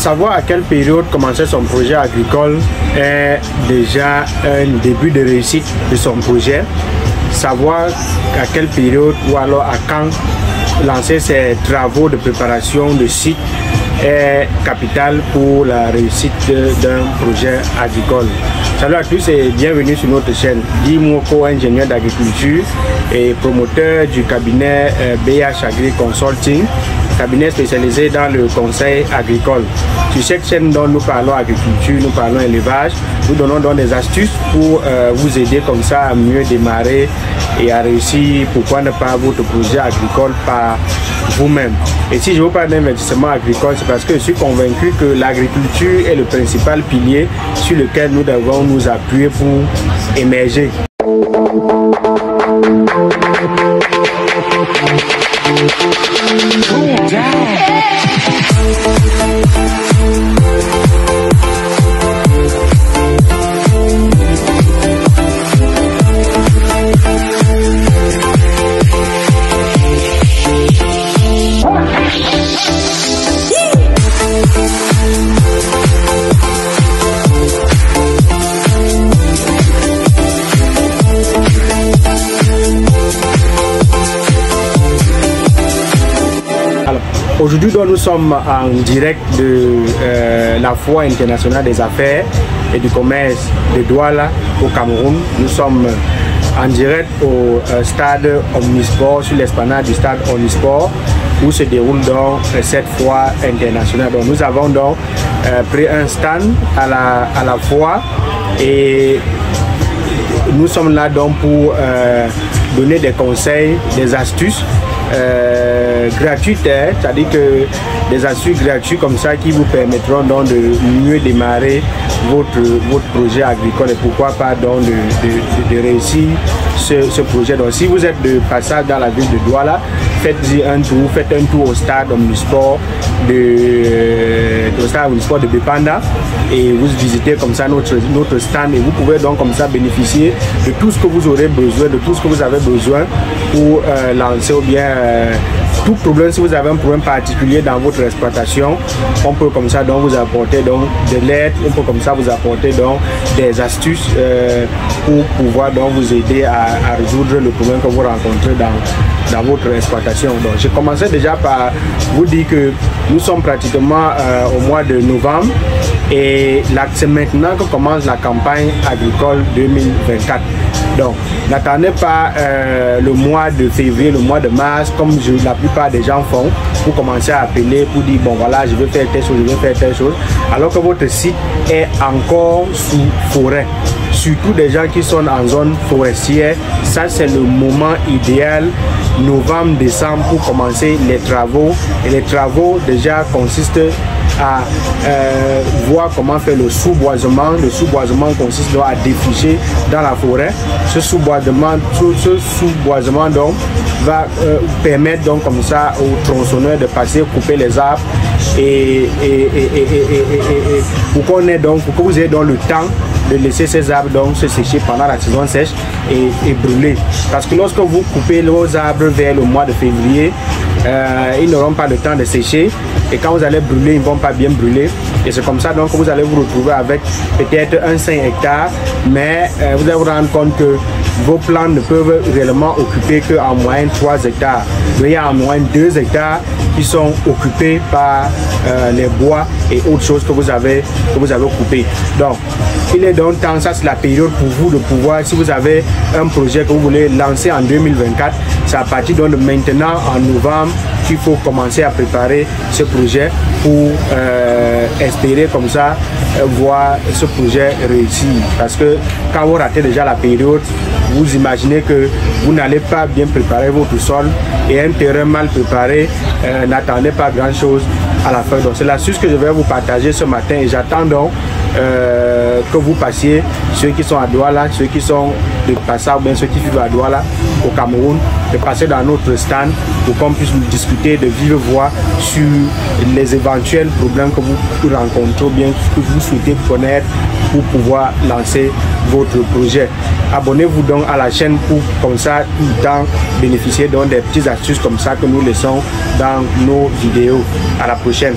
Savoir à quelle période commencer son projet agricole est déjà un début de réussite de son projet. Savoir à quelle période ou alors à quand lancer ses travaux de préparation de site est capital pour la réussite d'un projet agricole. Salut à tous et bienvenue sur notre chaîne. Guy Mwoko, ingénieur d'agriculture et promoteur du cabinet BH Agri Consulting, cabinet spécialisé dans le conseil agricole. Sur cette chaîne dont nous parlons agriculture, nous parlons élevage, nous donnons donc des astuces pour vous aider comme ça à mieux démarrer et à réussir, pourquoi ne pas, votre projet agricole par vous-même. Et si je vous parle d'investissement agricole, c'est parce que je suis convaincu que l'agriculture est le principal pilier sur lequel nous devons nous appuyer pour émerger. Aujourd'hui, nous sommes en direct de la Foire internationale des affaires et du commerce de Douala au Cameroun. Nous sommes en direct au stade Omnisport, sur l'esplanade du stade Omnisport, où se déroule donc cette foire internationale. Donc, nous avons donc pris un stand à la foire et nous sommes là donc pour donner des conseils, des astuces gratuites, c'est-à-dire que des astuces gratuites comme ça qui vous permettront donc de mieux démarrer votre projet agricole et pourquoi pas donc de réussir ce projet. Donc si vous êtes de passage dans la ville de Douala, faites-y un tour, faites un tour au stade Omnisport de Bepanda et vous visitez comme ça notre stand et vous pouvez donc comme ça bénéficier de tout ce que vous aurez besoin, de tout ce que vous avez besoin pour lancer ou bien tout problème. Si vous avez un problème particulier dans votre exploitation, on peut comme ça donc vous apporter donc de l'aide, on peut comme ça vous apporter donc des astuces pour pouvoir donc vous aider à résoudre le problème que vous rencontrez dans votre exploitation. Donc j'ai commencé déjà par vous dire que nous sommes pratiquement au mois de novembre et là c'est maintenant que commence la campagne agricole 2024. Donc n'attendez pas le mois de février, le mois de mars comme la plupart des gens font pour commencer à appeler pour dire bon voilà je vais faire telle chose, je vais faire telle chose, alors que votre site est encore sous forêt. Surtout des gens qui sont en zone forestière, ça c'est le moment idéal, novembre, décembre, pour commencer les travaux. Et les travaux déjà consistent à voir comment faire le sous-boisement. Le sous-boisement consiste donc à défricher dans la forêt. Ce sous-boisement donc va permettre donc comme ça aux tronçonneurs de passer, couper les arbres et pour qu'on ait donc, pour que vous ayez donc le temps de laisser ces arbres donc se sécher pendant la saison sèche et brûler. Parce que lorsque vous coupez vos arbres vers le mois de février, ils n'auront pas le temps de sécher et quand vous allez brûler, ils ne vont pas bien brûler. Et c'est comme ça donc que vous allez vous retrouver avec peut-être un 5 hectares, mais vous allez vous rendre compte que vos plants ne peuvent réellement occuper qu'en moyenne 3 hectares. Donc, il y a en moyenne 2 hectares qui sont occupés par les bois et autres choses que vous avez coupé. Donc il est donc temps, ça c'est la période pour vous de pouvoir, si vous avez un projet que vous voulez lancer en 2024, c'est à partir donc de maintenant en novembre qu'il faut commencer à préparer ce projet pour espérer comme ça voir ce projet réussir. Parce que quand vous ratez déjà la période, vous imaginez que vous n'allez pas bien préparer votre sol et un terrain mal préparé, n'attendez pas grand chose à la fin. Donc c'est l'astuce que je vais vous partager ce matin et j'attends donc que vous passiez, ceux qui sont à Douala, ceux qui sont de passage, ou bien ceux qui vivent à Douala au Cameroun, de passer dans notre stand pour qu'on puisse nous discuter de vive voix sur les éventuels problèmes que vous rencontrez ou bien que vous souhaitez connaître pour pouvoir lancer votre projet. Abonnez-vous donc à la chaîne pour comme ça tout le temps bénéficier donc des petites astuces comme ça que nous laissons dans nos vidéos. À la prochaine.